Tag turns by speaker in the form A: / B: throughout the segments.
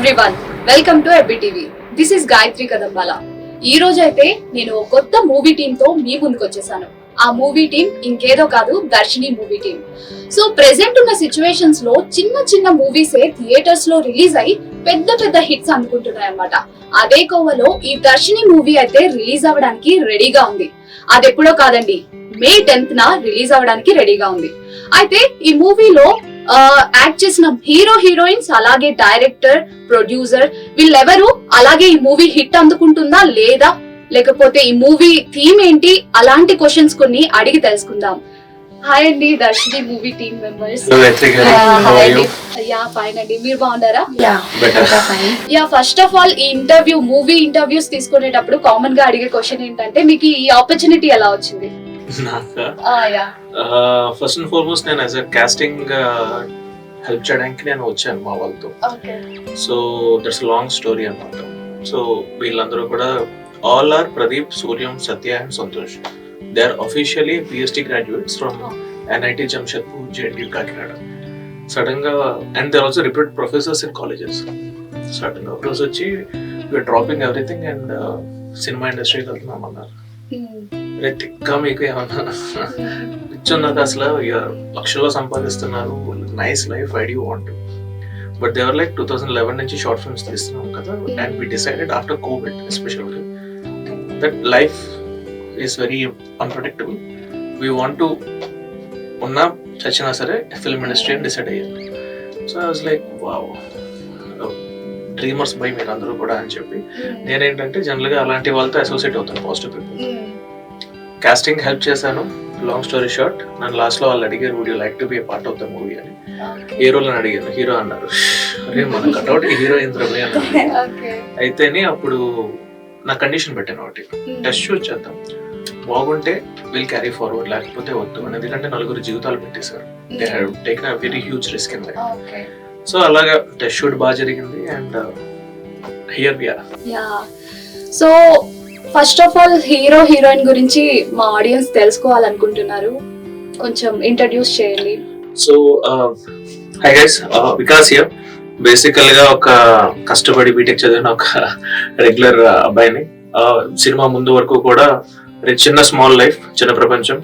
A: Everyone, welcome to ఎబ్బి TV. This is Gayatri Kadambala. ఈ రోజు అయితే నేను కొత్త మూవీ టీమ్ తో మీ ముందుకు వచ్చేసాను. ఆ మూవీ టీమ్ ఇంకేదో కాదు, దర్శిని మూవీ టీమ్. సో ప్రెసెంట్ ఉన్న సిచ్యువేషన్స్ లో చిన్న చిన్న మూవీస్ థియేటర్స్ లో రిలీజ్ అయ్యి పెద్ద పెద్ద హిట్స్ అందుకుంటున్నాయి అన్నమాట. అదే కోవలో ఈ దర్శిని మూవీ అయితే రిలీజ్ అవ్వడానికి రెడీగా ఉంది. అది ఎప్పుడో కాదండి, మే 10th రిలీజ్ అవ్వడానికి రెడీగా ఉంది. అయితే ఈ మూవీలో యాక్ట్ చేసిన హీరో హీరోయిన్స్, అలాగే డైరెక్టర్, ప్రొడ్యూసర్ వీళ్ళెవరు, అలాగే ఈ మూవీ హిట్ అందుకుంటుందా లేదా, లేకపోతే ఈ మూవీ థీమ్ ఏంటి, అలాంటి క్వశ్చన్స్ కొన్ని అడిగి తెలుసుకుందాం. హాయ్ అండి, Darshini movie team members. Fine అండి, మీరు బాగున్నారా? ఫస్ట్ ఆఫ్ ఆల్, ఈ మూవీ ఇంటర్వ్యూస్ తీసుకునేటప్పుడు కామన్ గా అడిగే క్వశ్చన్ ఏంటంటే, మీకు ఈ ఆపర్చునిటీ ఎలా వచ్చింది?
B: ఫస్ట్ అండ్ ఫార్మోస్ట్ నేను యాజ్ అ కాస్టింగ్ హెల్ప్ చేయడానికి నేను వచ్చాను మా వాళ్ళతో. సో దట్స్ లాంగ్ స్టోరీ అన్నమాట. సో వీళ్ళందరూ కూడా all are Pradeep, Suryam, Satya and Santosh. They are officially PhD graduates from NIT Jamshedpur, JNU Kakinada. Sudden గా and they also reputed professors in colleges. Sudden గా ఒకరోజు వచ్చి we are dropping everything and cinema ఇండస్ట్రీకి వెళ్తున్నాం అన్నారు. తిక్క మీకు ఏమన్నా ఇచ్చున్నది, అసలు లక్షల్లో సంపాదిస్తున్నారు, nice life, I do want. But they were like 2011 నుంచి షార్ట్ ఫిల్మ్స్ తీస్తున్నాం కదా, and we decided after covid especially that life is very unpredictable. We want to ఉన్నా చచ్చినా సరే ఫిల్మ్ ఇండస్ట్రీ అని డిసైడ్ అయ్యారు. So I was like wow, dreamers by మీరు అందరూ కూడా అని చెప్పి, నేనేంటంటే జనరల్ గా అలాంటి వాళ్ళతో అసోసియేట్ అవుతాను, పాజిటివ్ పీపుల్. కాస్టింగ్ హెల్ప్ చేశాను. లాంగ్ స్టోరీ షార్ట్, నన్ను లాస్ట్ లో వాళ్ళు అడిగారు, would you like to be a part of the movie అని. ఏ రోల్ అని అడిగాను, హీరో అన్నారు. అరే మన కట్అవుట్ హీరో ఇంద్రమే అన్నారు. అయితేనే అప్పుడు నా కండిషన్ పెట్టాను ఒకటి, టెస్ట్ షూట్ చేద్దాం, బాగుంటే విల్ క్యారీ ఫార్వర్డ్, లేకపోతే వద్దు అని. ఎందుకంటే నలుగురు జీవితాలు పెట్టేశారు, they have taken a very huge risk in life. So అలాగా టెస్ట్ షూట్ బాగా జరిగింది and here we are.
A: So first of all, hero heroine గురించి మా ఆడియన్స్ తెలుసుకోవాలనుకుంటున్నారు, కొంచెం ఇంట్రడ్యూస్ చేయండి.
B: So hi guys, Vikas here. Basical గా ఒక కష్టపడి బీటెక్ చదివిన ఒక రెగ్యులర్ అబ్బాయిని. సినిమా ముందు వరకు కూడా చిన్న స్మాల్ లైఫ్, చిన్న ప్రపంచం,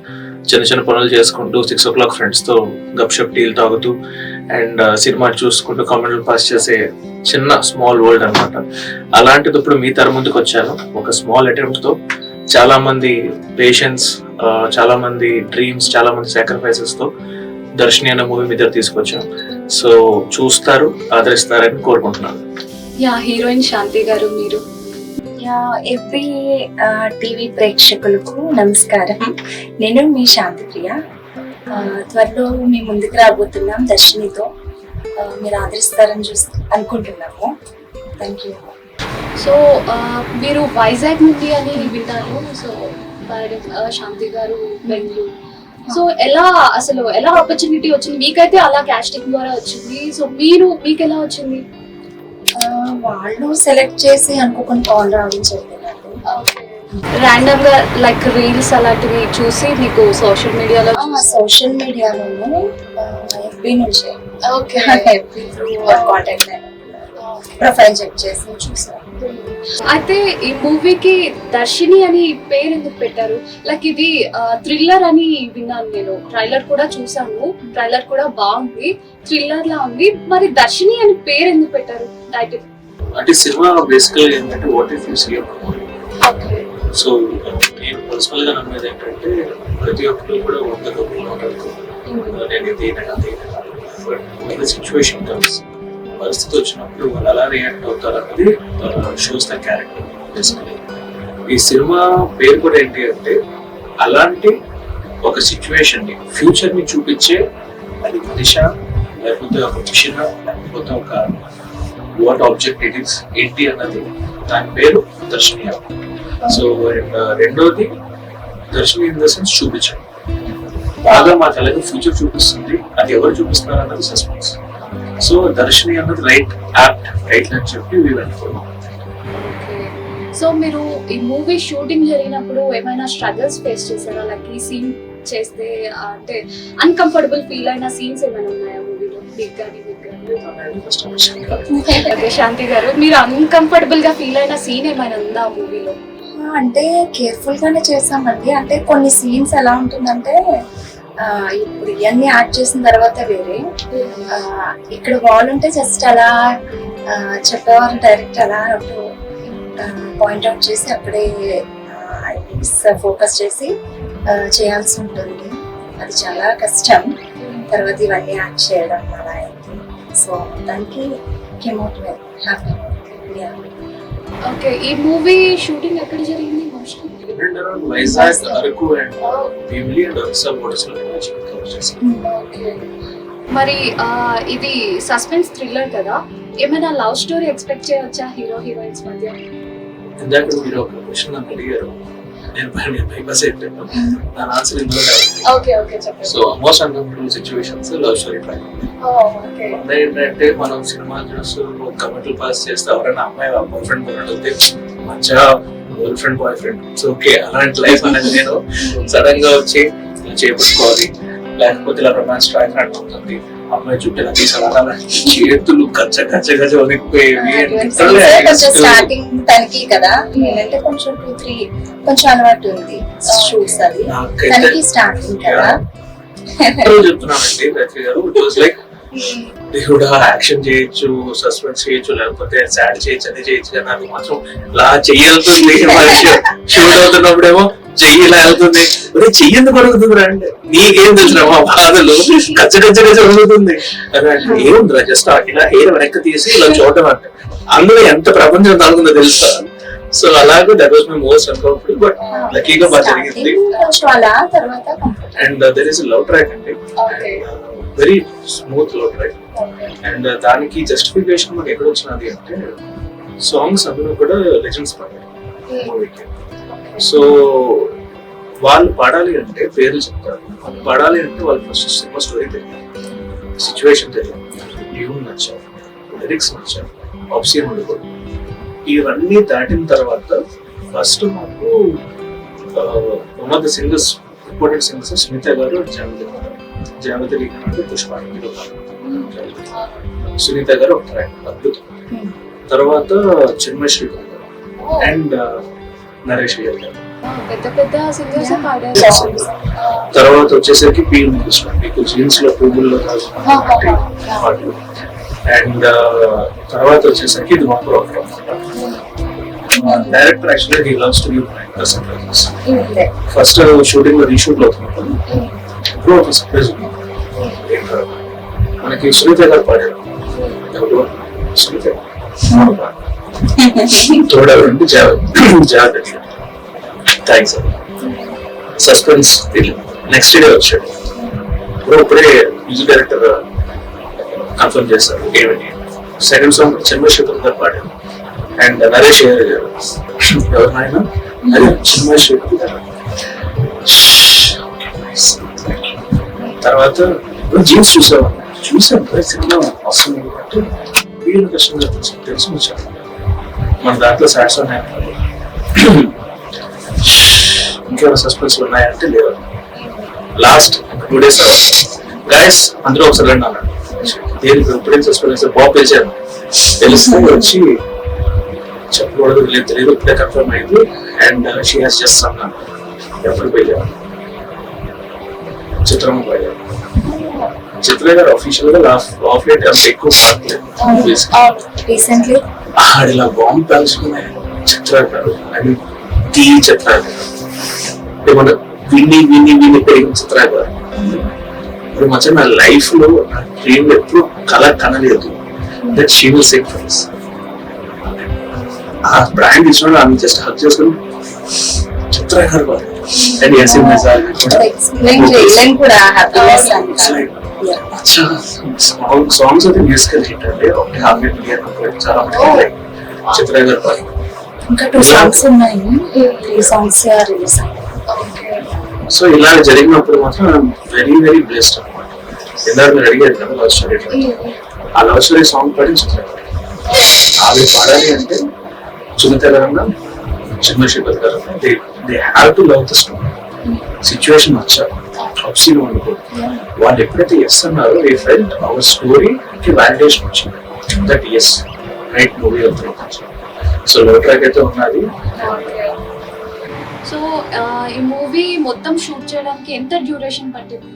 B: చిన్న చిన్న పనులు చేసుకుంటూ 6 o'clock ఫ్రెండ్స్ తో గప్షప్ టీలు తాగుతూ అండ్ సినిమా చూసుకుంటూ కామెంట్లు పాస్ చేసే చిన్న స్మాల్ వరల్డ్ అన్నమాట. అలాంటిది ఇప్పుడు మీ తర ముందుకు వచ్చాను ఒక స్మాల్ అటెంప్ట్ తో. చాలా మంది పేషెన్స్, చాలా మంది డ్రీమ్స్, చాలా మంది సాక్రిఫైసెస్ తో దర్శిని అనే మూవీ మీద తీసుకొచ్చాం. సో చూస్తారు, ఆదరిస్తారని కోరుకుంటున్నాను.
A: హీరోయిన్ శాంతి గారు, మీరు?
C: ఎవ్రీ టీవీ ప్రేక్షకులకు నమస్కారం. నేను మీ శాంతి ప్రియ. త్వరలో మీ ముందుకు రాబోతున్నాం దర్శినితో. మీరు ఆదరిస్తారని అనుకుంటున్నాము. Thank you.
A: సో మీరు వైజాగ్ నుండి అని విన్నాను. సో శాంతి గారు బెంగళూరు. సో ఎలా ఆపర్చునిటీ వచ్చింది మీకైతే? అలా కాస్టింగ్ ద్వారా వచ్చింది. సో మీకు ఎలా వచ్చింది?
C: వాళ్ళు సెలెక్ట్ చేసి అనుకోకుండా కాల్ రావడం జరిగింది.
A: ర్యాండమ్ గా లైక్ రీల్స్ అలాంటివి చూసి మీకు సోషల్ మీడియాలోను
C: FB నుంచి కాంటాక్ట్ ప్రొఫైల్ చెక్ చేసి చూసాను.
A: అయితే ఈ మూవీకి దర్శిని అని పేరు ఎందుకు పెట్టారు? లైక్ ఇది థ్రిల్లర్ అని విన్నాను నేను, ట్రైలర్ కూడా చూసాను, ట్రైలర్ కూడా బాగుంది, థ్రిల్లర్ లా ఉంది. మరి దర్శిని అని పేరు ఎందుకు పెట్టారు టైటిల్?
B: అంటే సినిమా బేసికల్ ఏంటంటే what if you see a movie. So నేను పర్సనల్ గా నమ్మేది ఏంటంటే ప్రతి ఒక్కరు కూడా నేను ఇది సిచ్యువేషన్ కమ్స్, పరిస్థితి వచ్చినప్పుడు వాళ్ళు ఎలా రియాక్ట్ అవుతారు అన్నది షోస్ ద క్యారెక్టర్ బేసికలీ. ఈ సినిమా పేరు కూడా ఏంటి అంటే అలాంటి ఒక సిచ్యువేషన్ ని, ఫ్యూచర్ ని చూపించే, అది మనిషి లేకపోతే ఒక మిషన్ లేకపోతే ఒక వాట్ ఆబ్జెక్ట్ ఇట్ ఈస్ ఏంటి అన్నది, దాని పేరు దర్శిని. సో రెండోది దర్శిని ఇన్ ద సెన్స్ చూపించడం. బాగా మాకు అలాగే ఫ్యూచర్ చూపిస్తుంది, అది ఎవరు చూపిస్తున్నారు అన్నది సస్పెన్స్. సో దర్శిని అన్నది రైట్ అని చెప్పి
A: సో మీరు ఈ మూవీ షూటింగ్ జరిగినప్పుడు ఏమైనా స్ట్రగల్స్ ఫేస్ చేశారా? లైక్ ఈ సీన్ చేస్తే అంటే అన్కంఫర్టబుల్ ఫీల్ అయిన సీన్స్ ఏమైనా ఉన్నాయా మూవీలో? బిగ్ గాని శాంతి గారు, మీరు అన్కంఫర్టబుల్ గా ఫీల్ అయిన సీన్ ఏమైనా ఉందా ఆ మూవీలో?
C: అంటే కేర్ఫుల్ గానే చేసామండి. అంటే కొన్ని సీన్స్ ఎలా ఉంటుందంటే ఇప్పుడు ఇవన్నీ యాడ్ చేసిన తర్వాత వేరే ఇక్కడ వాల్ ఉంటే జస్ట్ అలా చెప్పేవారు డైరెక్ట్ అలా పాయింట్ అవుట్ చేసి అక్కడే ఫోకస్ చేసి చేయాల్సి ఉంటుంది. అది చాలా కష్టం. తర్వాత ఇవన్నీ యాడ్ చేయడం అలా అయింది. సో దానికి came out.
A: Happy, okay movie shooting ఎక్కడ జరిగింది? Mostly
B: Vizag, Araku and Bheemili and అరిసల్ కూడా కవర్ చేశాను.
A: ఓకే, మరి ఇది సస్పెన్స్ థ్రిల్లర్ కదా, ఏమైనా లవ్ స్టోరీ ఎక్స్పెక్ట్ చేయవచ్చా హీరో హీరోయిన్స్ మధ్య?
B: ఇందాక మీరు ఒక క్వశ్చన్ నాకు అడిగారు, నేను బైపాస్ అయిపోయాను, నా ఆన్సర్ ఇందులో
A: ఓకే ఓకే చెప్పండి.
B: So most uncomfortable situations love story పైన
A: ఓకే
B: ఏంటంటే మనం సినిమా చూస్తూ కమిటల్ పాస్ చేస్తే ఎవరైనా అమ్మాయి బాయ్ ఫ్రెండ్ అడిగితే మంచిగా girl friend boy friend okay అలాంటి లైఫ్ అనేది నేను సడన్ గా వచ్చి చేపట్టుకోవాలి, లేకపోతే ఇలా రొమాన్స్ ట్రాక్ ఉంటుంది, అమ్మాయి చుట్టూ ఇలా తీసుకురావాలి, చేతులు గచ్చ గచ్చ గచ్చ వణికిపోయేవి.
C: స్టార్టింగ్ తనకి కదా, నేనంటే కొంచెం 2-3 కొంచెం అలవాటు ఉంది షూట్స్. అది తనకి స్టార్టింగ్ కదా
B: చెప్తున్నానండి రఫీ గారు. ఇట్ వాస్ లైక్ దేవుడా యాక్షన్ చేయొచ్చు, సస్పెన్స్ చేయొచ్చు, లేకపోతే సాడ్ చేయొచ్చు, అది చేయొచ్చు, కానీ అది మాత్రం ఇలా చెయ్యలుతుంది. షూట్ అవుతున్నప్పుడేమో చెయ్యి ఇలా వెళ్తుంది, చెయ్యి ఎందుకు అడుగుతుంది అంటే నీకేం తెలిసిన మా బాధలు గచ్చ గచ్చ గచ్చ అడుగుతుంది. ఏముందిరా జస్ట్ ఇలా హెయిర్ వెనక్కి తీసి ఇలా చూడటం అంటే అందులో ఎంత ప్రపంచం తాగుతుందో తెలుసా. సో అలాగే that was my most uncomfortable, but లక్కీగా బాగా జరిగింది. And there is love track అండి, very smooth love track. And దానికి జస్టిఫికేషన్ మనకి ఎక్కడ వచ్చినది అంటే సాంగ్స్ అందులో కూడా లెజెండ్స్ పాడారు మూవీకి. సో వాళ్ళు పాడాలి అంటే పేర్లు చెప్తారు, వాళ్ళు పాడాలి అంటే వాళ్ళు ఫస్ట్ సినిమా స్టోరీ తెలియాలి, సిచ్యువేషన్ తెలియాలి, ట్యూన్ నచ్చాలి, లిరిక్స్ నచ్చాలి, ఆప్షన్ ఉండకూడదు. ఇవన్నీ దాటిన తర్వాత ఫస్ట్ మాకు one of the singers, important singers Smitha garu, జావతి లీగన్ అంటే పుష్పాంజలి, సునీత గారు ఒక ట్రాక్ అద్భుతం. తర్వాత చిన్మశ్రీ గారు అండ్ నరేష్ గారు,
A: పెద్ద పెద్ద సింగర్స్ పాడారు.
B: తర్వాత వచ్చేసరికి పీఎం కృష్ణ, మీకు జీన్స్ లో పువ్వుల్లో పాటలు. అండ్ తర్వాత వచ్చేసరికి ఇది మా programme. Director actually he loves to give surprises. First shooting లో రీషూట్ లో అవుతున్నప్పుడు ఇప్పుడు ఒక సర్ప్రైజ్ ఉంది. మనకి సునీత గారు పాడారు, సునీత తోడవరండి జాగ్రత్త. థ్యాంక్స్ అండి. సస్పెన్స్ నెక్స్ట్ డే వచ్చాడు, ఇప్పుడే మ్యూజిక్ డైరెక్టర్ కన్ఫర్మ్ చేస్తారు ఏమని. సెకండ్ సాంగ్ చంద్రశేఖర్ గారు పాడారు అండ్ నరేష్ గారు, ఎవరినైనా అదే చంద్రశేఖర్ గారు. తర్వాత జీన్స్ చూసాను సినిమా వస్తుంది అంటే వీళ్ళు కష్టంగా తెలుసు వచ్చాను. మన దాంట్లో సాడ్స్ ఉన్నాయి, ఇంకేమైనా సస్పెన్స్ ఉన్నాయంటే లేదు. లాస్ట్ 2 days గైస్ అందరూ ఒకసారి రండి అన్నాడు. దేనికి ఇప్పుడేం సస్పెన్స్ బాబు పిలిచాను, తెలిస్తే వచ్చి చెప్పకూడదు లేదు తెలియదు, ఇప్పుడే కన్ఫర్మ్ అయింది అండ్ షీ హాస్ జస్ట్ అన్నాను. ఎప్పుడు పోయాను చిత్రం పోయాను. చిత్ర గారు అఫీషియల్ గా ఆఫ్ లైట్ అంత ఎక్కువ ఆడిలా బాంబు కాల్చుకున్నాయి చిత్ర గారు. ఐ మీన్ టీ చిత్ర గారు ఏమన్నా విని విని విని పెరిగిన చిత్ర గారు. ఇప్పుడు మధ్య నా లైఫ్ లో నా డ్రీమ్ ఎప్పుడు కళ కనలేదు that she will sing for us. ఆ బ్రాండ్ ఇచ్చినప్పుడు ఆమె జస్ట్ హక్ చేసుకుని చిత్ర గారు అండ్ యాసిన్ నజార్ సాంగ్స్ అయితే మ్యూజికల్ హిట్ అండి. ఒకటి హాఫ్ మిలియన్ చాలా చిత్ర గారు పాడు.
C: ఇంకా 2 songs ఉన్నాయి, 3 songs రిలీజ్ అయ్యాయి.
B: సో ఇలా జరిగినప్పుడు మాత్రం వెరీ వెరీ బ్లెస్డ్ అనమాట. ఇందాక మీరు అడిగారు కదా లవ్ స్టోరీ, ఆ లవ్ స్టోరీ సాంగ్ పాడి చిత్ర గారు. అవి పాడాలి అంటే సునీత గారన్నా చంద్రశేఖర్ గారు they have to love the story. Situation వచ్చారు అప్సీలు అనుకోండి, వాళ్ళు ఎప్పుడైతే ఎస్ అన్నారో దే ఫెల్ట్ అవర్ స్టోరీకి వాలిడేషన్ వచ్చింది దట్ ఎస్ రైట్ మూవీ అవుతుంది. సో లో ట్రాక్ అయితే ఉన్నది.
A: సో ఈ మూవీ మొత్తం షూట్ చేయడానికి ఎంత డ్యూరేషన్ పట్టింది?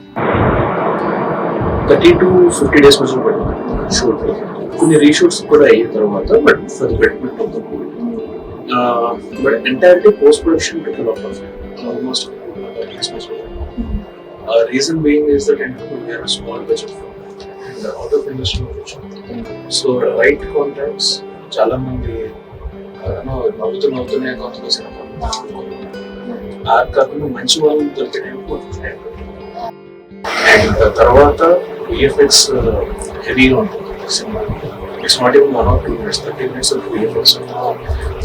B: 30 to 50 days మధ్య పడింది షూట్. కొన్ని రీషూట్స్ కూడా అయిన తర్వాత but for the betterment of the movie but entirely post production took lot of almost reason being is that we are a small budget film and out of industry so right contacts చాలా మంది నవ్వుతూనే కొంతమంది ఆ కాకుండా మంచి వాళ్ళు దొరికినాయి. And తర్వాత విఎఫ్ఎక్స్ హెవీగా ఉంటుంది cinema. It's not even 1 or 2 minutes, 30 minutes of VFX.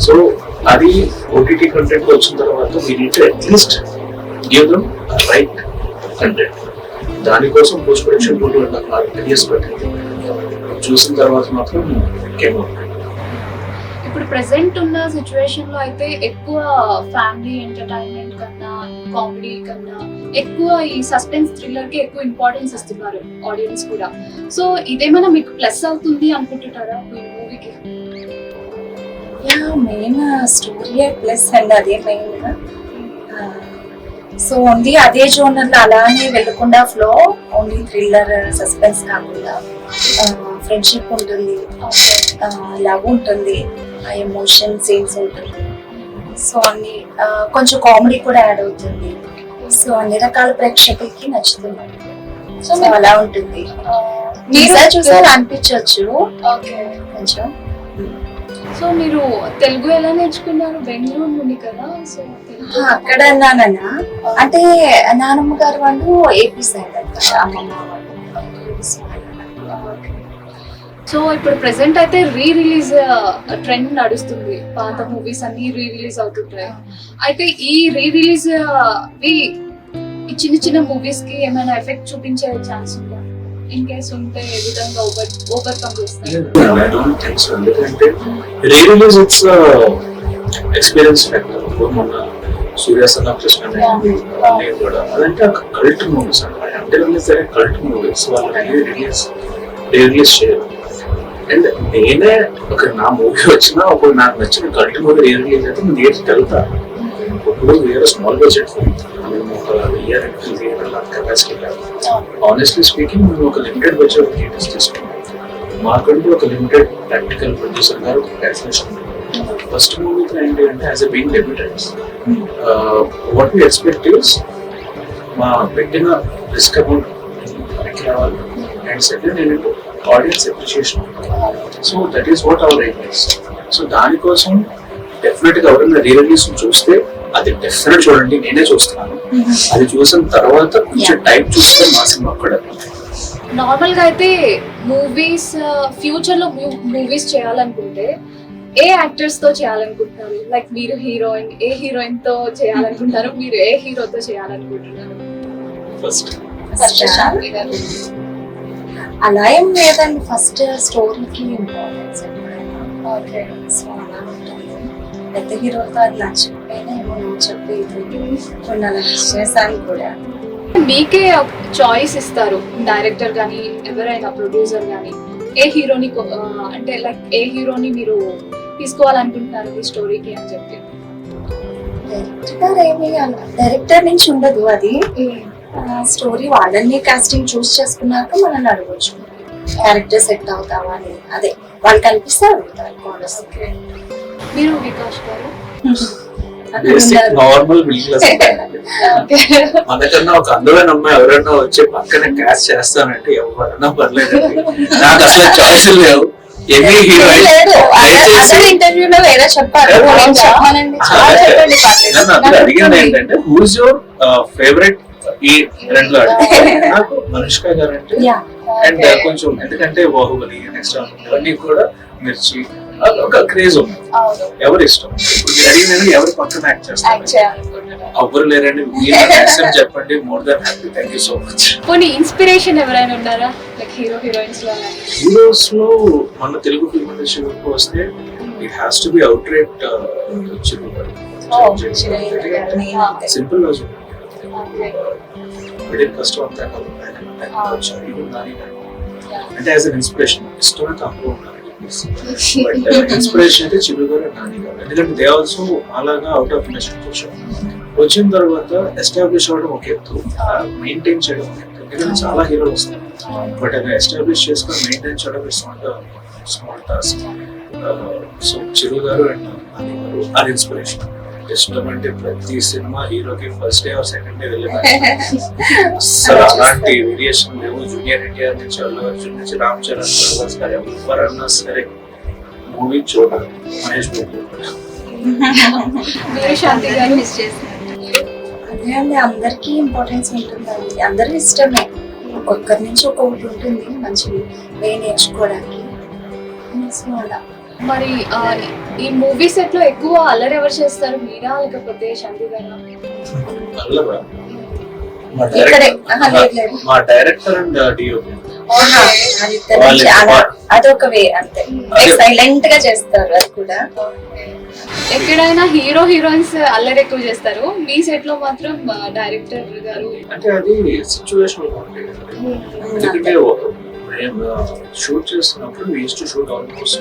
B: So అది ఓటీటీ కంటెంట్ వచ్చిన తర్వాత we need to at least give them right content. దానికోసం పోస్ట్ ప్రొడక్షన్ 2.5 years పట్టింది. చూసిన తర్వాత మాత్రం కేమ్ అవుతుంది.
A: ఇప్పుడు ప్రెసెంట్ ఉన్న సిచ్యువేషన్ లో అయితే ఎక్కువ ఫ్యామిలీ ఎంటర్టైన్మెంట్ కన్నా కామెడీ కన్నా ఎక్కువ ఈ సస్పెన్స్ థ్రిల్లర్ కి ఎక్కువ ఇంపార్టెన్స్ ఇస్తున్నారు ఆడియన్స్ కూడా. సో ఇదేమైనా మీకు ప్లస్ అవుతుంది అనుకుంటున్నారా ఈ మూవీకి?
C: మెయిన్ స్టోరీ ప్లస్ అండ్ అదే మెయిన్. సో ఓన్లీ అదే జోనర్ లో అలానే వెళ్ళకుండా ఫ్లో ఓన్లీ థ్రిల్లర్ సస్పెన్స్ కాకుండా ఫ్రెండ్షిప్ ఉంటుంది, లవ్ ఉంటుంది, ఎమోషన్ సీన్స్ ఉంటుంది. సో అన్ని కొంచెం కామెడీ కూడా యాడ్ అవుతుంది. సో అన్ని రకాల ప్రేక్షకులకి నచ్చుతుంది. సో అలా ఉంటుంది. మీరు చూసారు అనిపించవచ్చు కొంచెం.
A: సో మీరు తెలుగు ఎలా నేర్చుకున్నారు? బెంగళూరు నుండి కదా. సో
C: అక్కడ నాన్న అంటే నానమ్మ గారు వాళ్ళు ఏపీ సైడ్ అమ్మమ్మ వాళ్ళు.
A: సో ఇప్పుడు ప్రెసెంట్ అయితే రీ రిలీజ్ ట్రెండ్ నడుస్తుంది. పాత మూవీస్ అన్ని రీ రిలీజ్ అవుతుంటాయి. అయితే ఈ రీ రిలీజ్ ఈ చిన్న చిన్న మూవీస్ కి ఏమైనా ఎఫెక్ట్ చూపించే ఛాన్స్ ఉందా? ఇన్ కేస్ ఉంటే ఏ విధంగా ఓవర్కమ్ చేస్తారు?
B: ఎందుకంటే re release it's experience factor. మొన్న సూర్యాసన కృష్ణ అన్నీ కూడా అదంటే ఒక కల్ట్ మూవీస్ అన్నమాట. అంటే సరే కల్ట్ మూవీస్ వాళ్ళు రిలీజ్ చేయరు. అండ్ నేనే ఒక నా మూవీ వచ్చినా ఒక నాకు నచ్చిన కల్ట్ మూవీ రిలీజ్ అయితే నేను థియేటర్కి వెళ్తా. ఇప్పుడు వేరే స్మాల్ బడ్జెట్ మేము ఒక ఇయర్ కెపాసిటీ కాదు. ఆనెస్ట్లీ స్పీకింగ్ మేము ఒక లిమిటెడ్ బడ్జెట్ థియేటర్స్ తీసుకున్నాం. మాకంటూ ఒక లిమిటెడ్ ప్రాక్టికల్ ప్రొడ్యూసర్ గారు ఒక క్యాల్కులేషన్. ఫస్ట్ మూవీ ఏంటి అంటే as a being debutants what we expect is మా పెట్టిన రిస్క్ అమౌంట్ పనికి రావాలి. అండ్ సెకండ్ ఏంటంటే audience appreciation. So that is what our aim is. So దానికోసం డెఫినెట్ గా ఎవరైనా రీ రిలీజ్ చూస్తే అది డెఫినెట్ చూడండి. నేనే చూస్తున్నాను. అది చూసిన తర్వాత కొంచెం టైం చూస్తే మా సినిమా కూడా.
A: నార్మల్ గా అయితే మూవీస్ ఫ్యూచర్ లో మూవీస్ చేయాలనుకుంటే ఏ యాక్టర్స్ తో చేయాలనుకుంటున్నారు? లైక్ మీరు హీరోయిన్ ఏ హీరోయిన్ తో చేయాలనుకుంటారు? మీరు ఏ హీరోతో చేయాలనుకుంటున్నారు?
B: ఫస్ట్
A: శాంతి గారు.
C: అలా ఏం లేదండి. ఫస్ట్ స్టోరీకి ఇంపార్టెన్స్ సో అలా ఉంటుంది. పెద్ద హీరోతో అది నచ్చకపోయినా ఏమో నువ్వు చెప్పి కొన్ని అలా చేశాను కూడా.
A: మీకే చాయిస్ ఇస్తారు డైరెక్టర్ గానీ ఎవరైనా ప్రొడ్యూసర్ గానీ ఏ హీరోని అంటే లైక్ ఏ హీరోని మీరు తీసుకోవాలనుకుంటున్నారు మీ స్టోరీకి అని చెప్పి.
C: డైరెక్టర్ నుంచి ఉండదు అది. స్టోరీ వాళ్ళని కాస్టింగ్ చూస్ చేసుకున్నాక మనల్ని అడగవచ్చు క్యారెక్టర్ సెట్ అవుతావా అని. అదే వాళ్ళు కనిపిస్తారు.
A: మీరు వికాష్ గారు
B: నార్మల్ మిడిల్ క్లాస్ మనకన్నా ఒక అందమైన అమ్మాయి ఎవరైనా వచ్చి పక్కన క్యాష్ చేస్తానంటే ఎవరన్నా పర్లేదు. నాకు అసలు చాయిస్ లేవు. ఎనీ హీరోయిన్
C: ఇంటర్వ్యూలో వేరే చెప్పారు.
B: అడిగింది ఏంటంటే హూజ్ యువర్ ఫేవరెట్ ఈ రెండులో అడిగింది. నాకు అనుష్క గారు అంటే అండ్ కొంచెం ఎందుకంటే బాహుబలి నెక్స్ట్ ఇవన్నీ కూడా మిర్చి ఒక క్రేజ్ ఉంది. ఎవరు ఇష్టం? ఇప్పుడు మీరు అడిగిన ఎవరు పక్కన యాక్ట్ చేస్తారు? ఎవరు లేరండి. మీరు చెప్పండి. More than happy. Thank you so much.
A: కొన్ని ఇన్స్పిరేషన్ ఎవరైనా ఉన్నారా లైక్ హీరో హీరోయిన్స్ లో?
B: హీరోస్ లో మన తెలుగు ఫిల్మ్ ఇండస్ట్రీకి వస్తే it has to be outright Chiru garu. Simple గా మిడిల్ కష్టం అంతా కాదు వచ్చారు ఇప్పుడు నాని గారు అంటే యాజ్ అన్ ఇన్స్పిరేషన్ ఇష్టం తక్కువ ఉన్నారు బట్ ఇన్స్పిరేషన్ అయితే చిరు గారు నాని గారు ఎందుకంటే దే ఆల్సో అలాగా అవుట్ ఆఫ్ ఇండస్ట్రీ వచ్చారు వచ్చిన తర్వాత ఎస్టాబ్లిష్ అవ్వడం ఒక ఎత్తు మెయింటైన్ చేయడం ఒక ఎత్తు ఎందుకంటే చాలా హీరోలు వస్తారు బట్ అది ఎస్టాబ్లిష్ చేసుకొని మెయింటైన్ చేయడం it's not small task so Chiru garu and Nani గారు ఆర్ ఇన్స్పిరేషన్ ఇష్టం అంటే ప్రతి సినిమా హీరోకి first day or second day వెళ్ళేదాన్ని అసలు అలాంటి వేరియేషన్ లేవు జూనియర్ ఎన్టీఆర్ నుంచి అల్లు అర్జున్ నుంచి రామ్ చరణ్ ప్రభాస్ గారు ఎవరన్నా సరే మూవీ చూడాలి మహేష్ బాబు
A: మీరు శాంతి గారు
C: మిస్ చేస్తున్నారు అదే అండి అందరికీ ఇంపార్టెన్స్ ఉంటుందండి అందరూ ఇష్టమే ఒక్కొక్కరి నుంచి ఒక్కొక్కటి ఉంటుంది మంచి వే నేర్చుకోవడానికి సో అలా
A: మరి ఈ మూవీ సెట్ లో ఎక్కువ అల్లరి ఎవరు చేస్తారు, మీరా లేకపోతే శాంతి గారా?
B: అల్లరా
C: ఇక్కడే లేదు లేదు
B: మా డైరెక్టర్ అండ్ డిఓపి
C: అదొక వే అంతే సైలెంట్ గా చేస్తారు అది కూడా.
A: ఎక్కడైనా హీరో హీరోయిన్స్ అల్లరి ఎక్కువ చేస్తారు, మీ సెట్ లో మాత్రం డైరెక్టర్ గారు
B: అంటే అది సిచ్యువేషన్ ఎందుకంటే మేము షూట్ చేస్తున్నప్పుడు we use to shoot almost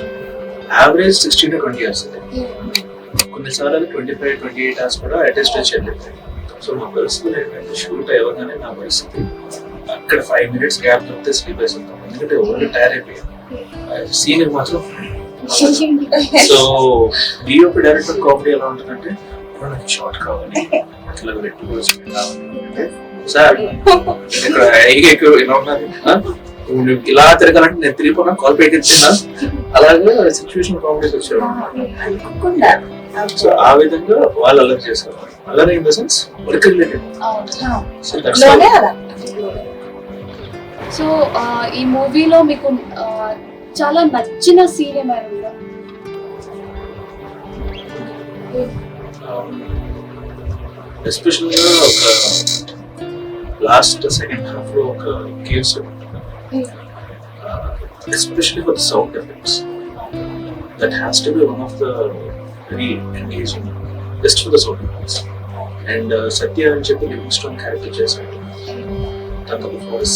B: average 16 to 20 hours కొన్నిసార్లు 25-28 hours కూడా అటెస్ట్ చేయలేదు. సో మా పరిస్థితులు ఏంటంటే షూట్ అవ్వగానే నా పరిస్థితి అక్కడ 5 minutes గ్యాప్ దొరికితే స్లీప్ వేసుకుంటాం ఎందుకంటే ఓన్లీ టైర్ అయిపోయాం సీన్ మాత్రం. సో డిఓపి డైరెక్టర్ కామెడీ ఎలా ఉంటుందంటే నాకు షార్ట్ కావాలి అట్లా పెట్టుకోవాలి సార్ ఇక్కడ ఇలా ఉన్నది ఇలా తిరగాలంటే నేను తిరిగిపోయినా కాల్ పెట్టించినా అలాగే సిచ్యువేషన్ కామెడీస్ వచ్చారు. సో ఆ విధంగా వాళ్ళు అలర్ట్ చేశారు. Alert in the sense work related.
A: So ఈ మూవీలో మీకు చాలా నచ్చిన సీన్ ఏమైనా ఉందా?
B: ఎస్పెషల్గా ఒక లాస్ట్ సెకండ్ హాఫ్ లో ఒక caves especially for the sound effects that has to be one of the very engaging just for the sound effects and Satya and Cheppi Livingstone character చేశారు తనకు ఫోర్స్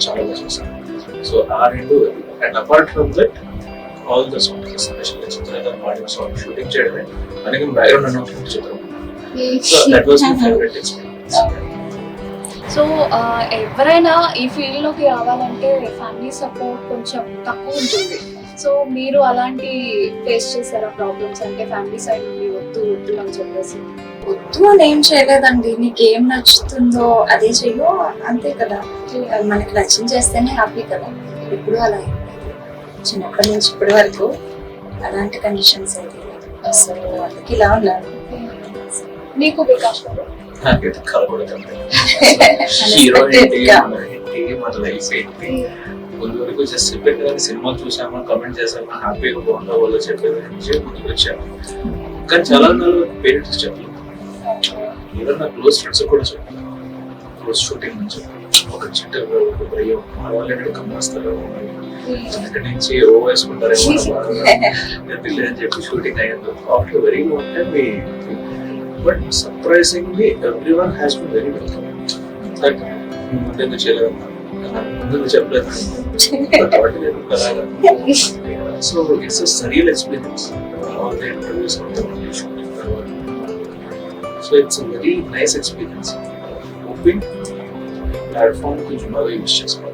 B: చాలా బాగా చేశారు. సో ఆ రెండు and apart from that all the song especially చిత్రగా పాడిన song shooting చేయడమే మనకి బ్యాక్గ్రౌండ్ అన్నట్టు చిత్రం. So that was my favourite experience.
A: So ఎవరైనా ఈ ఫీల్డ్ లోకి రావాలంటే ఫ్యామిలీ సపోర్ట్ కొంచెం తక్కువ ఉంటుంది. సో మీరు అలాంటి ఫేస్ చేశారా ప్రాబ్లమ్స్? అంటే ఫ్యామిలీ సైడ్ నుండి వద్దు వద్దు అని చెప్పేసి.
C: వద్దు అని ఏం చేయలేదండి, నీకు ఏం నచ్చుతుందో అదే చెయ్యో అంతే కదా. మనకి నచ్చింది చేస్తేనే హ్యాపీ కదా. ఎప్పుడు అలా చిన్నప్పటి నుంచి ఇప్పటి వరకు అలాంటి కండిషన్స్ అయితే సో అందుకే ఇలా ఉన్నారు.
A: నీకు వికాస్
B: నాకైతే కలగొడతాను హీరో ఏంటి మన లైఫ్ ఏంటి ముందు వరకు జస్ట్ చెప్పాను కానీ సినిమా చూసామా కమెంట్ చేసామా హ్యాపీగా బాగుందా వాళ్ళు చెప్పేది నుంచి ముందుకు వచ్చాము. కానీ చాలా నాలుగు పేరెంట్స్ చెప్పలేదు, ఈవెన్ నా క్లోజ్ ఫ్రెండ్స్ కూడా చెప్పాను. క్లోజ్ షూటింగ్ నుంచి ఒక చిట్ట భయం వాళ్ళని కమ్మేస్తారు ఇక్కడి నుంచి ఓ వేసుకుంటారేమో అని చెప్పి షూటింగ్ అయ్యింది. After very long time but surprisingly everyone has been very welcome. ముందు చేయలేదు ముందు చెప్పలేదు so it's a surreal experience. All the interviews shooting తర్వాత so it's a very nice experience. Open platform కొంచెం బాగా యూజ్ చేసుకోవాలి.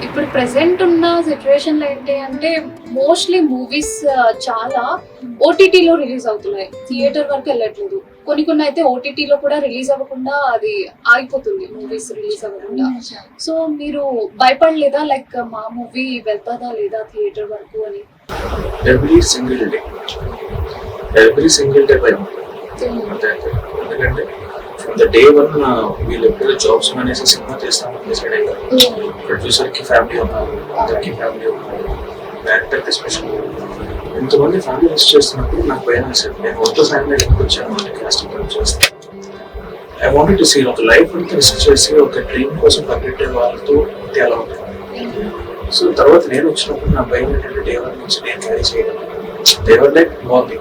A: ఇప్పుడు ప్రెసెంట్ ఉన్న సిచ్యువేషన్ లో ఏంటి అంటే మోస్ట్లీ మూవీస్ చాలా ఓటీటీలో రిలీజ్ అవుతున్నాయి, థియేటర్ వరకు వెళ్ళట్లేదు. కొన్ని అయితే ఓటీటీలో కూడా రిలీజ్ అవ్వకుండా అది ఆగిపోతుంది మూవీస్ రిలీజ్ అవ్వకుండా. సో మీరు భయపడలేదా లైక్ మా మూవీ వెళ్తాదా లేదా థియేటర్ వరకు అని?
B: ఎవ్రీ సింగిల్ డే భయం. ఎందుకంటే ఫ్రమ్ ద డే వన్ వీళ్ళు ఎప్పుడు జాబ్స్ అనేసి సినిమా చేస్తామని డిసైడ్ అయ్యారు. ప్రొడ్యూసర్ కి ఫ్యామిలీ ఉన్నారు, అందరికి ఫ్యామిలీ ఉన్నారు, డైరెక్టర్ కి స్పెషల్. ఇంతమంది ఫ్యామిలీ రిస్క్ చేస్తున్నప్పుడు నాకు భయం వేసేది. నేను ఒక్క ఫ్యామిలీ ఎందుకు వచ్చాను అంటే కాస్టింగ్ చేస్తాను. ఐ వాంటెడ్ టు సీ ఒక లైఫ్ అంతా రిస్క్ చేసి ఒక డ్రీమ్ కోసం పరిగెట్టే వాళ్ళతో ఉంటే ఎలా ఉంటుంది. సో తర్వాత నేను వచ్చినప్పుడు నా భయం ఏంటంటే డే వన్ నుంచి నేను క్యారీ చేయగలను. డే వన్ లైక్ బాగుంది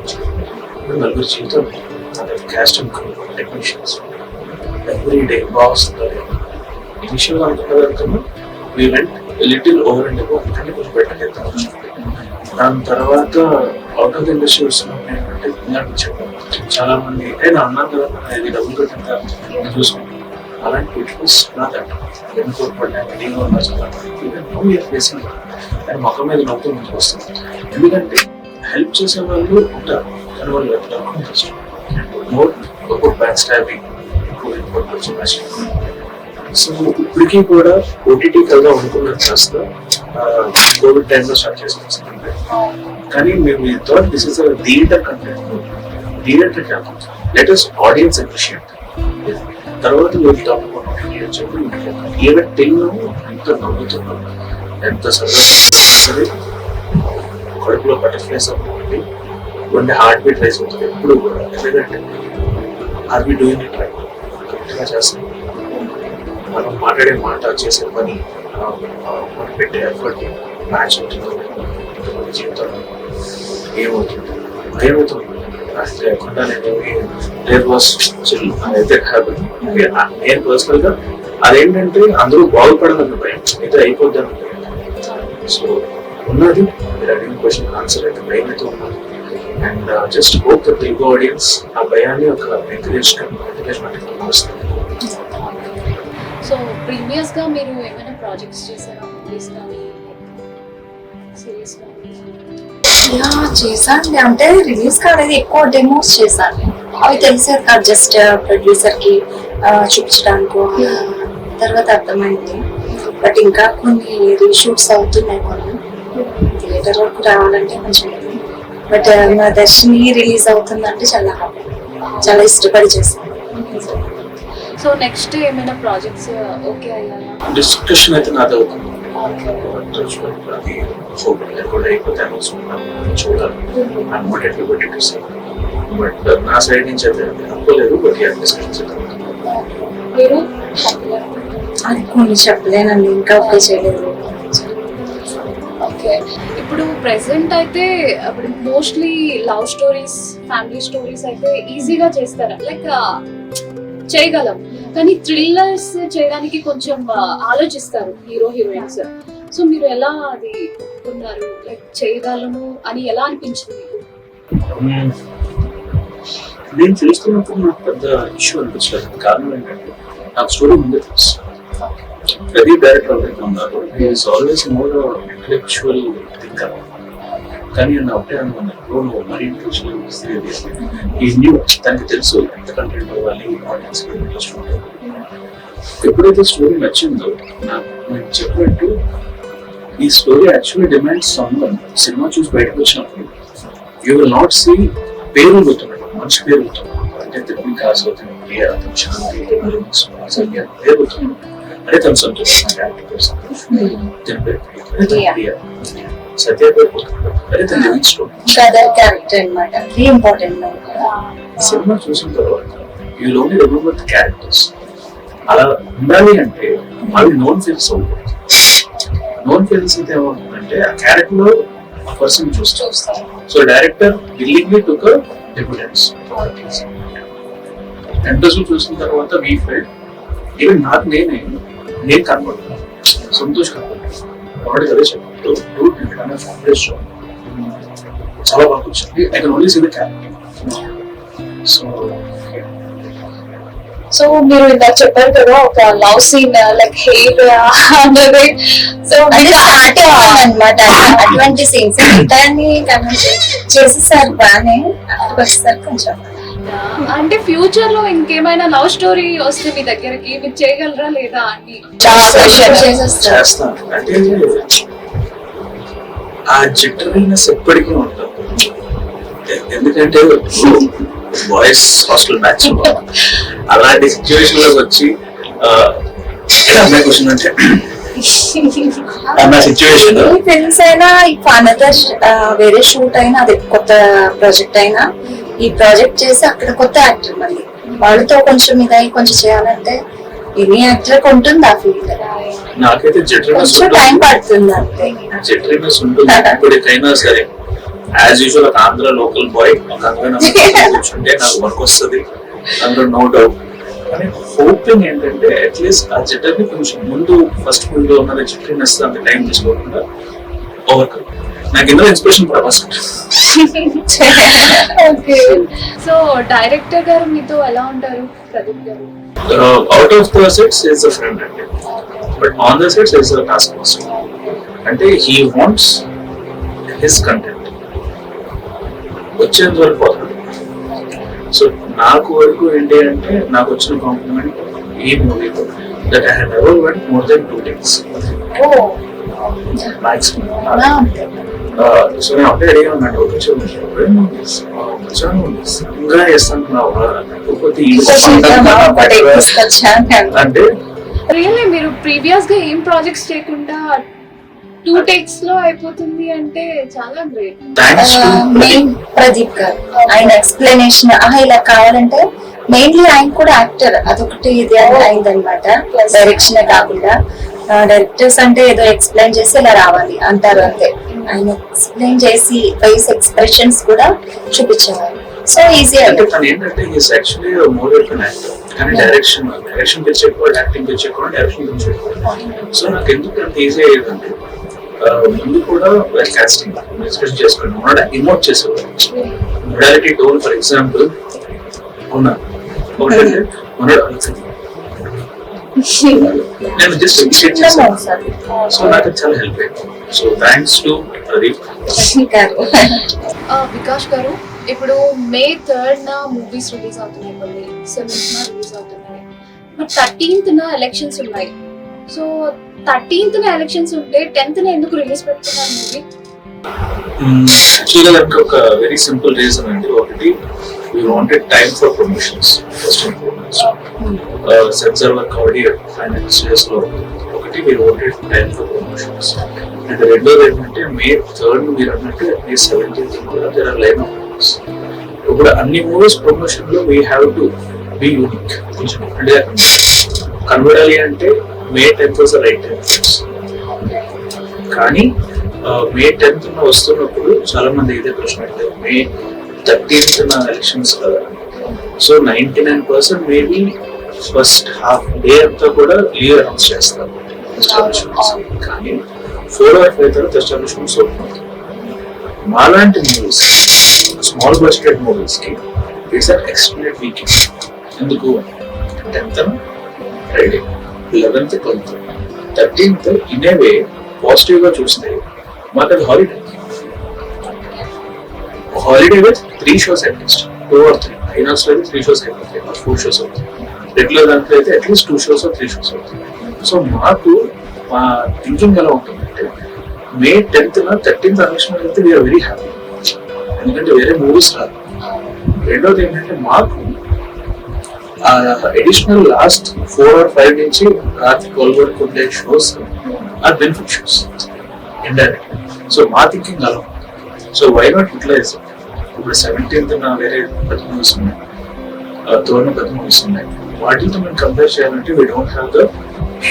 B: నలుగురు జీవితం కాస్టింగ్ టెక్నీషియన్స్ ఎవ్రీ డే బాగా వస్తుంది. ఇనిషియల్ అనుకున్న we went little over and above, ఎందుకంటే కొంచెం బెటర్ చేద్దాం. దాని తర్వాత అవుట్ ఆఫ్ ద ఇండస్ట్రీ వస్తున్నాం ఏంటంటే ఇలాంటి చెప్పాను చాలా మంది నేను అన్నాను కదా ఇది డబ్బులు కట్టిందా చూసుకుంటాం. అలాంటి పిట్ఫాల్స్ నాదంట ఎందుకు కోల్పడ్డాను నేను అండ్ మొక్క మీద నవ్వుతూ ముందుకు వస్తుంది. ఎందుకంటే హెల్ప్ చేసే వాళ్ళు ఉంటారు కానీ వాళ్ళు వెతకడం కష్టం. మోర్ బ్యాక్ స్టాబింగ్ సో ఇప్పటికీ కూడా ఓటీటీ కదా అనుకున్నది కాస్త కోవిడ్ టైంలో స్టార్ట్ చేసాం. కానీ మేము thought this is theatre content. Theatre కాదు, లెట్ us ఆడియన్స్ అప్రిషియేట్. తర్వాత మీరు టాప్ చెప్పి ఈవెన్ టిల్ ఎంత నవ్వుతున్నాం, ఎంత సరే కడుపులో బటర్ఫ్లైస్ అవుతుంది, కొన్ని హార్ట్ బీట్ రైస్ అవుతుంది ఎప్పుడు కూడా. ఎందుకంటే are we doing it right, కరెక్ట్గా చేస్తాం. మనం మాట్లాడే మాట చేసే పని మనం పెట్టే ఎఫర్ట్ మ్యాచ్ అవుతుంది మన జీవితంలో. ఏమవుతుంది భయమవుతుంది రాత్రి లేకుండా అయితే హ్యాపీ. నేను పర్సనల్ గా అదేంటంటే అందరూ బాగుపడాలన్న భయం, అయితే అయిపోద్దామని భయం. సో ఉన్నది మీరు అడిగిన క్వశ్చన్ ఆన్సర్ అయితే భయం అయితే ఉన్నది. And just hope the Telugu audience ఆ భయాన్ని ఒక ఎంకరేజ్మెంట్ వస్తుంది.
A: సో ప్రీవియస్ గా మీరు ఏమైనా ప్రాజెక్ట్స్ చేశారా, మూవీస్ కానీ సిరీస్ కానీ?
C: చేశాను అంటే రిలీజ్ కాలేదు, ఎక్కువ డెమోస్ చేశాను. అవి తెలిసారు కాదు, జస్ట్ ప్రొడ్యూసర్ కి చూపించడానికి తర్వాత అర్థమైంది. బట్ ఇంకా కొన్ని రీషూట్స్ అవుతున్నాయి, కొన్ని థియేటర్ వరకు రావాలంటే కొంచెం. బట్ మా దర్శిని రిలీజ్ అవుతుందంటే చాలా ఇష్టపడి చేశాను.
A: సో నెక్స్ట్ ఏమైనా ప్రాజెక్ట్స్ ఓకే అయ్యాయా?
B: డిస్కషన్ అయితే నాది అవుతుంది. అది కూడా అయిపోతే చూడాలి బట్ నా సైడ్ నుంచి అయితే అనుకోలేదు. బట్ డిస్కషన్స్
A: మీరు
C: అది కొన్ని చెప్పలేనండి, ఇంకా ఓకే చేయలేదు.
A: ఓకే, ఇప్పుడు ప్రెసెంట్ అయితే ఇప్పుడు mostly love stories, family stories అయితే ఈజీగా చేస్తారా, లైక్ చేయగలం. కానీ థ్రిల్లర్స్ చేయడానికి కొంచెం ఆలోచిస్తారు హీరో హీరోయిన్స్. సో మీరు ఎలా అది ఉన్నారు, లైక్ చేయగలను అని ఎలా అనిపించింది మీకు?
B: నేను చూస్తున్నప్పుడు నాకు పెద్ద ఇష్యూ అనిపించలేదు. కారణం ఏంటంటే నాకు స్టోరీ ముందే తెలుసు. ప్రతి డైరెక్టర్ ఎవరైతే ఉన్నారు is always more intellectual thinker. కానీ నా ఒకటే అనుకున్నాను మరి ఇంటలెక్చువల్ ఈ న్యూ తనకి తెలుసు ఎంత కంటెంట్ ఇవ్వాలి, ఆడియన్స్ ఇంట్రెస్ట్ ఉంటుంది. ఎప్పుడైతే స్టోరీ నచ్చిందో నాకు నేను చెప్పినట్టు ఈ story actually demands someone. Cinema చూసి బయటకు వచ్చినప్పుడు యూ విల్ నాట్ సీ పేరు పోతున్నాడు, మంచి పేరు పోతున్నాడు. అంటే తెలుగు కాసు అవుతుంది, పేరు పోతున్నాడు. అదే తను సంతోషం, సత్య పేరు పోతున్నాడు. అదే తన లివింగ్ స్టోరీ,
C: క్యారెక్టర్ అన్నమాట. ఇంపార్టెంట్
B: సినిమా చూసిన తర్వాత you only remember the characters. అలా ఉండాలి అంటే అవి నోన్ ఫీల్స్ అవుతుంది. నోన్ ఫీల్స్ అయితే ఏమవుతుందంటే ఆ క్యారెక్టర్ లో ఆ పర్సన్ చూస్తారు. సో డైరెక్టర్ విల్లింగ్లీ టుక్ డెబ్యూటెన్స్. ఎంట్రెస్ట్ చూసిన తర్వాత వీ ఫెల్ట్ ఈవెన్ నాకు నేను కనపడుతున్నాను, సంతోష్ కనపడుతున్నాను. కాబట్టి అదే చెప్పారు ఫ్యామిలీ షో చాలా బాగా వచ్చింది. I can only see the character.
A: So మీరు ఇందాక చెప్పారు కదా ఒక లవ్ సీన్ లైక్ హెయిర్ అన్నది. సో
C: అనమాట అటువంటి సీన్స్ దాన్ని చేసేసారు బాగానే. వచ్చేసరికి కొంచెం
A: అంటే ఫ్యూచర్ లో ఇంకేమైనా లవ్ స్టోరీ వస్తే మీ దగ్గరకి మీరు చేయగలరా లేదా అని
B: చేస్తాను. అంటే ఆ జిట్టరీనెస్ ఎప్పటికీ ఉంటుంది. ఎందుకంటే బాయ్స్ హాస్టల్ మ్యాచ్ అలాంటి సిచ్యువేషన్ లోకి వచ్చి అమ్మాయి క్వశ్చన్ అంటే సిచ్యువేషన్
C: ఫిల్మ్స్ అయినా అనదర్ వేరే షూట్ అయినా అది కొత్త ప్రాజెక్ట్ అయినా ఈ ప్రాజెక్ట్ చేసి అక్కడ కొత్త యాక్టర్ మళ్ళీ వాళ్ళతో కొంచెం ఇదై కొంచెం చేయాలంటే ఎనీ యాక్టర్ ఉంటుంది ఆ ఫీల్డ్.
B: నాకైతే
C: కొంచెం టైం పడుతుంది అంతే.
B: జెట్రీనెస్ ఉంటుంది ఎప్పటికైనా సరే. యాజ్ యూజువల్ ఒక ఆంధ్ర లోకల్ బాయ్ ఒక ఆంధ్ర కూర్చుంటే నాకు వర్క్ వస్తుంది అందులో నో డౌట్. కానీ హోపింగ్ ఏంటంటే అట్లీస్ట్ ఆ జట్టని కొంచెం ఫస్ట్ ముందు ఉన్న చిట్టినెస్ అంత టైం తీసుకోకుండా ఓవర్కమ్. నాకు ఎన్నో inspiration Prabhas.
A: Okay, so director garu మీతో ఎలా ఉంటారు Pradeep garu?
B: Out of the sets is a friend అండి, but on the sets is a task master. అంటే హీ వాంట్స్ హిస్ కంటెంట్ వచ్చేంత వరకు పోతాడు. సో నాకు వరకు ఏంటి అంటే నాకు వచ్చిన కాంప్లిమెంట్ ఈ మూవీలో that I have never went more than 2 days maximum. So నేను అప్పుడే అడిగాను ఇంకా చేస్తానుకున్నావా లేకపోతే అంటే
A: రియల్లీ మీరు ప్రీవియస్ గా ఏం ప్రాజెక్ట్స్ చేయకుండా 2 takes లో అయిపోతుంది అంటే చాలా గ్రేట్.
C: మెయిన్ ప్రదీప్ గారు ఆయన ఎక్స్ప్లెనేషన్ ఇలా కావాలంటే మెయిన్లీ ఆయన కూడా యాక్టర్ అదొకటి ఇది అయిందనమాట. డైరెక్షన్ కాకుండా డైరెక్టర్స్ అంటే ఏదో ఎక్స్ప్లెయిన్ చేసి ఇలా రావాలి అంటారు అంతే. ఆయన ఎక్స్ప్లెయిన్ చేసి ఫేస్ ఎక్స్ప్రెషన్స్ కూడా చూపించేవారు. సో ఈజీ
B: అంటే తను ఏంటంటే is actually more of an actor, కానీ డైరెక్షన్ పిచ్ ఎక్కువ, యాక్టింగ్ పిచ్ ఎక్కువ, డైరెక్షన్ పిచ్ ఎక్కువ. సో నాకు ఎందుకు అంత ఈజీ అయ్యేదంటే ముందు కూడా కాస్టింగ్ ఎక్స్ప్రెస్ చేసుకోండి మన ఇమోట్ చేసేవారు. మొడాలిటీ టోన్ ఫర్ ఎగ్జాంపుల్ ఉన్నా ఒకటంటే నేను జస్ట్ ఇనిషియేట్ చేశాను. సో నాకు చాలా హెల్ప్ అయింది. So thanks to Pradeep.
A: Vikash గారు, ఇప్పుడు May 3rd మూవీస్ రిలీజ్ అవుతున్నాయి, కొన్ని 7th రిలీజ్ అవుతున్నాయి, బట్ 13th ఎలక్షన్స్ ఉన్నాయి. సో 13th ఎలక్షన్స్ ఉంటే 10th ఎందుకు రిలీజ్ పెడుతున్నారు మూవీ?
B: యాక్చువల్గా దానికి ఒక వెరీ సింపుల్ రీజన్ అండి. ఒకటి we wanted time for promotions first and foremost. Censor work already final stage లో ఒకటి we wanted time for promotions. And రెండోది ఏంటంటే May 3rd మీరు అన్నట్టు May 17th కూడా there are line of movies. ఇప్పుడు అన్ని మూవీస్ ప్రమోషన్ లో we have to be unique. కొంచెం అంటే కనబడాలి అంటే May 10th was the right time. కానీ May 10th వస్తున్నప్పుడు చాలా మంది ఇదే ప్రశ్న అడిగారు, May 13th ఎలక్షన్స్ కదా. So 99% maybe first half day అంతా కూడా లీవ్ అనౌన్స్ చేస్తారు కానీ 4 or 5 తర్వాత ఎస్టాబ్లిష్మెంట్స్ ఓపెన్ అవుతుంది. మాలాంటి మూవీస్ స్మాల్ బడ్జెట్ మూవీస్ కి ఇట్స్ అన్ ఎక్స్టెండెడ్ వీకెండ్. ఎందుకు 10th Friday, 11th 12th, 13th in a way positive గా చూస్తే మాకు అది holiday. Holiday with 3 shows at least, 2 or 3 INOX లో అయితే 3 shows అయిపోతాయి, 4 shows అవుతాయి. రెగ్యులర్ దాంట్లో అయితే అట్లీస్ట్ 2 shows or 3 shows అవుతాయి. సో మాకు మా థింకింగ్ ఎలా ఉంటుందంటే May 10th 13th ఎలక్షన్ అయితే వీఆర్ వెరీ హ్యాపీ, ఎందుకంటే వేరే మూవీస్ రాదు. రెండోది ఏంటంటే మాకు అడిషనల్ లాస్ట్ 4 or 5 నుంచి రాత్రి 12 వరకు ఉండే shows are benefit shows indirect. So మా థింకింగ్ అలా ఉంది. So why not utilise it. ఇప్పుడు 17th వేరే పెద్ద మూవీస్ ఉన్నాయి, 3rd పెద్ద మూవీస్ ఉన్నాయి. వాటితో మేము కంపేర్ చేయాలంటే we don't have the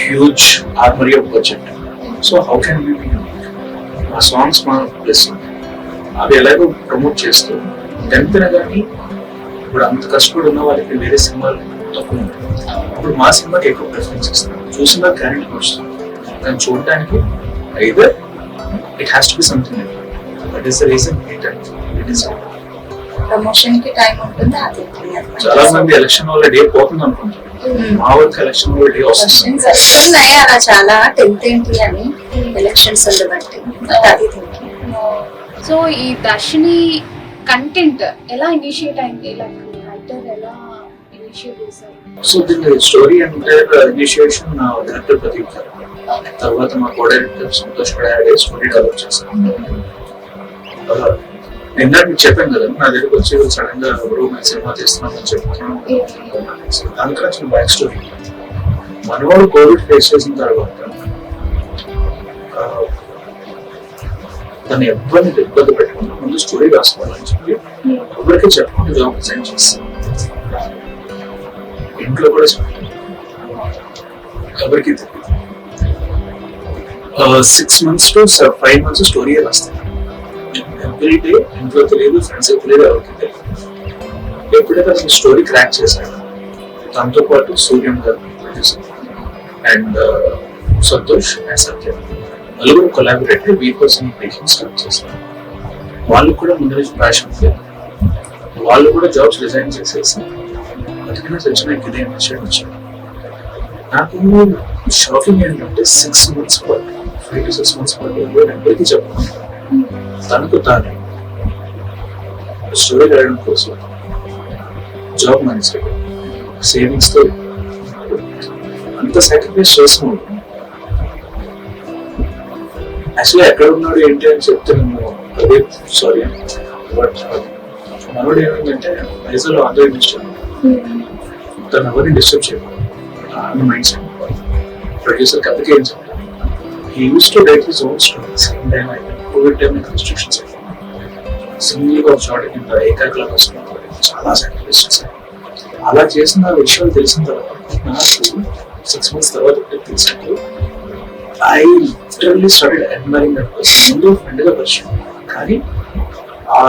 B: huge ఆర్మరీ of budget. So how can be మా సాంగ్స్ మా ప్లస్ అవి ఎలాగో ప్రమోట్ చేస్తూ 10th కానీ ఇప్పుడు అంత కష్టపడి ఉన్న వాళ్ళకి వేరే సినిమాలు తక్కువ ఉంటాయి. ఇప్పుడు మా సినిమాకి ఎక్కువ ప్రిఫరెన్స్ ఇస్తాం. చూసిన క్యారెక్టర్ వస్తుంది, కానీ చూడటానికి either it has to be something. That is the reason it is
C: promotion కి టైం ఉంటుంది. అది
B: చాలా మంది ఎలక్షన్ వల్ల డే పోతుంది అనుకుంటారు, మా వర్క్ ఎలక్షన్ వల్ల డే వస్తుంది.
C: వస్తున్నాయి అలా చాలా 10th ఏంటి అని ఎలక్షన్స్ ఉండబట్టి అది
A: సో ఈ దర్శిని కంటెంట్ ఎలా ఇనిషియేట్ అయింది, రైటర్ ఎలా ఇనిషియేట్ చేశారు?
B: సో దీని స్టోరీ అంటే ఇనిషియేషన్ డైరెక్టర్ ప్రదీప్ గారు, తర్వాత మా కో డైరెక్టర్ సంతోష్ కూడా స్టోరీ డెవలప్ చేశారు. నిన్న మీకు చెప్పాను కదా, నా దగ్గరకు వచ్చి సడన్ గా ఎవరు మేము సినిమా తీస్తున్నామని చెప్తున్నాను. దానికన్నా చిన్న బ్యాక్ స్టోరీ. మనవాడు కోవిడ్ ఫేస్ చేసిన తర్వాత తను ఇబ్బంది పెట్టుకుంటూ ముందు స్టోరీ రాసుకోవాలని చెప్పి ఎవరికే చెప్పకుండా జాబ్ రిజైన్ చేస్తాను. ఇంట్లో కూడా చెప్పాను, ఎవరికి తెలియదు. 6 months to 5 months స్టోరీ రాస్తాను. ఎవ్రీ డే ఇంట్లో తెలియదు, ఫ్రెండ్స్ తెలియదు, ఎవరికి తెలియదు. ఎప్పుడైతే అతను స్టోరీ క్రాక్ చేశాడు, తనతో పాటు సూర్యం గారు అండ్ సంతోష్ అండ్ సత్యం నలుగురు కొలాబరేట్ V-Person మేకింగ్ స్టార్ట్ చేశారు. వాళ్ళు కూడా ముందు నుంచి ప్యాషన్ ఉంది, వాళ్ళు కూడా జాబ్స్ రిజైన్ చేసేసి బతికిన తెచ్చిన ఇదే ఇనిషియేట్ వచ్చారు. నాకు షాకింగ్ ఏంటంటే 6 months పాటు 5 to 6 months పాటు ఎవరికి చెప్పాను తనకు తాను స్టోరీ రాయడం కోసం జాబ్ మానేసాడు. సేవింగ్స్ తో అంత సాక్రిఫైస్ చేస్తున్నాడు. యాక్చువల్లీ ఎక్కడ ఉన్నాడు ఏంటి అని చెప్తే నేను అదే సారీ బట్ మనోడు ఏమైందంటే వైజాగ్లో ఆంధ్ర డిస్టర్బ్ తను ఎవరిని డిస్టర్బ్ చేయకూడదు అని మైండ్ సెట్. ప్రొడ్యూసర్ కథకి ఏం చెప్పాను, he use to right his own stories. Covid time constructions single గా ఒక చోట కింద ఏకాగ్రత కోసం చాలా సాక్రిఫైస్ చేశాను. అలా చేసిన విషయాలు తెలిసిన తర్వాత నాకు 6 months తర్వాత తెలిసినట్టు I literally started admiring that person. ముందు ఫ్రెండ్ గా పరిచయం, కానీ ఆ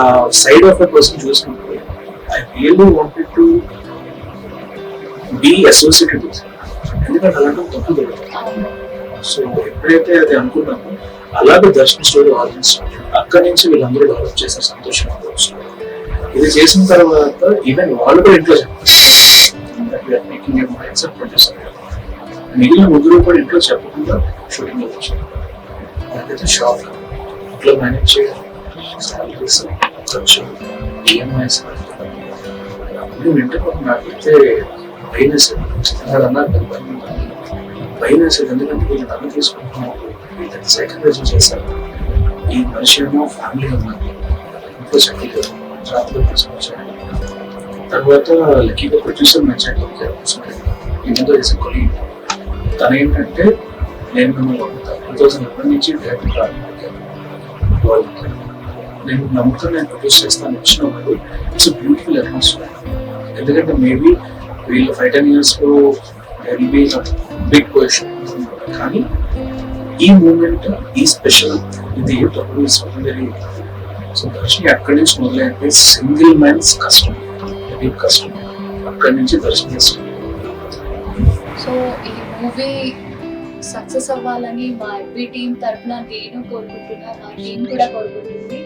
B: సైడ్ ఆఫ్ ద పర్సన్ చూసినప్పుడు I really wanted to be associated with, ఎందుకంటే అలాంటి తప్పు జరుగుతుంది. సో ఎప్పుడైతే అది అనుకున్నామో అలాగే దర్శన స్టోరీ ఆర్గనైజ్ అక్కడి నుంచి వీళ్ళందరూ డెవలప్ చేశారు సంతోషంగా. ఇది చేసిన తర్వాత ఈవెన్ వాళ్ళు కూడా ఇంట్లో చెప్పారు మిగిలిన ముగ్గురు కూడా ఇంట్లో చెప్పకుండా షూటింగ్ లో వచ్చారు. నాకైతే షాక్. ఇంట్లో మేనేజ్ చేయడం, సాలరీస్, ఖర్చు, ఈఎంఐస్ వింటే నాకైతే భయం వేసేది. అన్నారు భయం వేసేది, ఎందుకంటే వీళ్ళు నన్ను తీసుకుంటున్నారు, వీళ్ళకి సాక్రిఫైస్ చేశారు. ఈ మనిషి ఏమో ఫ్యామిలీ ఉన్నది, ఇంట్లో చెప్పలేదు, రాత్రిలో తీసుకొచ్చాడు. తర్వాత లక్కీగా ప్రొడ్యూసర్ మెచ్చాడు, ఈవెంతో చేసే కొలీగ్. తను ఏంటంటే నేను మిమ్మల్ని 2011 నుంచి డైరెక్ట్ ప్రారంభించాను. నేను నమ్ముతాను, నేను ప్రొడ్యూస్ చేస్తాను వచ్చినప్పుడు ఇట్స్ బ్యూటిఫుల్ అట్మాస్ఫియర్. ఎందుకంటే మేబీ వీళ్ళు 5-10 years లో బిగ్ పొజిషన్, కానీ ఈ మూమెంట్ ఈ స్పెషల్ ఇది తప్పుడు వెరీ. సో దర్శని అక్కడి నుంచి మొదలైతే సింగిల్ మ్యాన్స్ కష్టం, బిగ్ కష్టం. అక్కడి నుంచి దర్శనం చేస్తాం.
A: సో ఈ మూవీ సక్సెస్ అవ్వాలని మా ఎవ్రీ టీం తరఫున నేను కోరుకుంటున్నా, మా టీం కూడా కోరుకుంటుంది.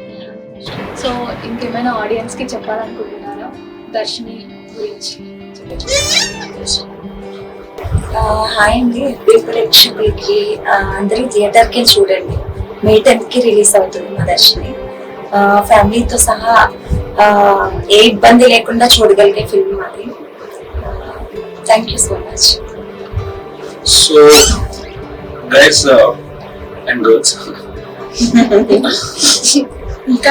A: సో ఇంకేమైనా ఆడియన్స్ కి చెప్పాలనుకుంటున్నారా దర్శిని గురించి?
C: హాయ్ అండి, ప్రేక్షకులకి అందరి థియేటర్కి చూడండి. May 10th కి రిలీజ్ అవుతుంది మా దర్శిని. ఫ్యామిలీతో సహా ఏ ఇబ్బంది లేకుండా చూడగలిగే ఫిల్మ్ అది. Thank you so much.
B: So guys and girls,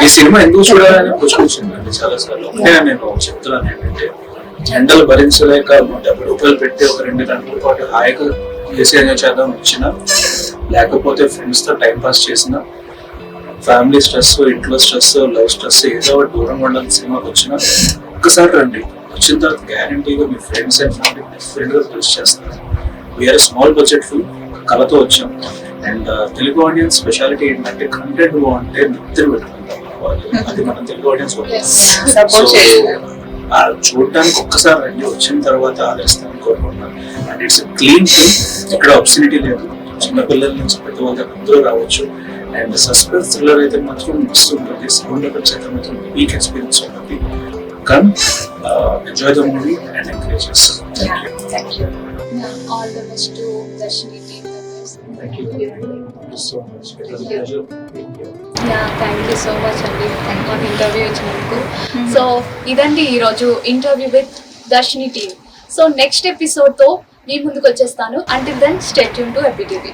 B: ఈ సినిమా ఎందుకు చూడాలని క్వశ్చన్ వచ్చిందండి చాలా సార్లు. నేను చెప్తున్నాను ఏంటంటే, ఎండలు భరించలేక 150 రూపాయలు పెట్టి ఒక 2 గంటల పాటు హాయిగా ఏసీగా చేద్దాం వచ్చినా, లేకపోతే ఫ్రెండ్స్ తో టైం పాస్ చేసిన, ఫ్యామిలీ స్ట్రెస్, ఇంట్లో స్ట్రెస్, లవ్ స్ట్రెస్ ఏదో ఒకటి దూరంగా ఉండాలని సినిమాకి వచ్చినా ఒక్కసారి రండి. వచ్చిన తర్వాత గ్యారంటీగా మీ ఫ్రెండ్స్ అండ్ ఫ్యామిలీ డిఫరెంట్ గా ఫేస్ చేస్తారు. వీఆర్ స్మాల్ బడ్జెట్ ఫిల్మ్, కళతో వచ్చాం. అండ్ తెలుగు ఆడియన్స్ స్పెషాలిటీ ఏంటంటే కంటెంట్ బాగుంటే నిద్ర పెట్టుకుంటాం. అది మన తెలుగు ఆడియన్స్ చూడడానికి ఒక్కసారి రండి, వచ్చిన తర్వాత ఆదరిస్తామని కోరుకుంటున్నాను. అండ్ ఇట్స్ క్లీన్ ఫిల్మ్, ఎక్కడ ఆబ్సినిటీ లేదు. చిన్నపిల్లల నుంచి పెద్దవాళ్ళ అందరూ రావచ్చు. అండ్ సస్పెన్స్ థ్రిల్లర్ అయితే మాత్రం మిక్స్ ఉంటుంది, సౌండ్ ఎఫెక్ట్స్ అయితే మాత్రం వీక్ ఎక్స్పీరియన్స్ ఉంటుంది. Come enjoy the movie and encourages.
C: Thank you.
A: All the best to Darshini team members.
B: Thank you. Thank you so much. It was a pleasure being here.
A: Thank you so much అండి మాకు interview ఇచ్చినందుకు. So ఇదండి ఈరోజు interview with Darshini team. So next ఎపిసోడ్తో మీ ముందుకు వచ్చేస్తాను. Until then stay tune to ఎపిటీవీ.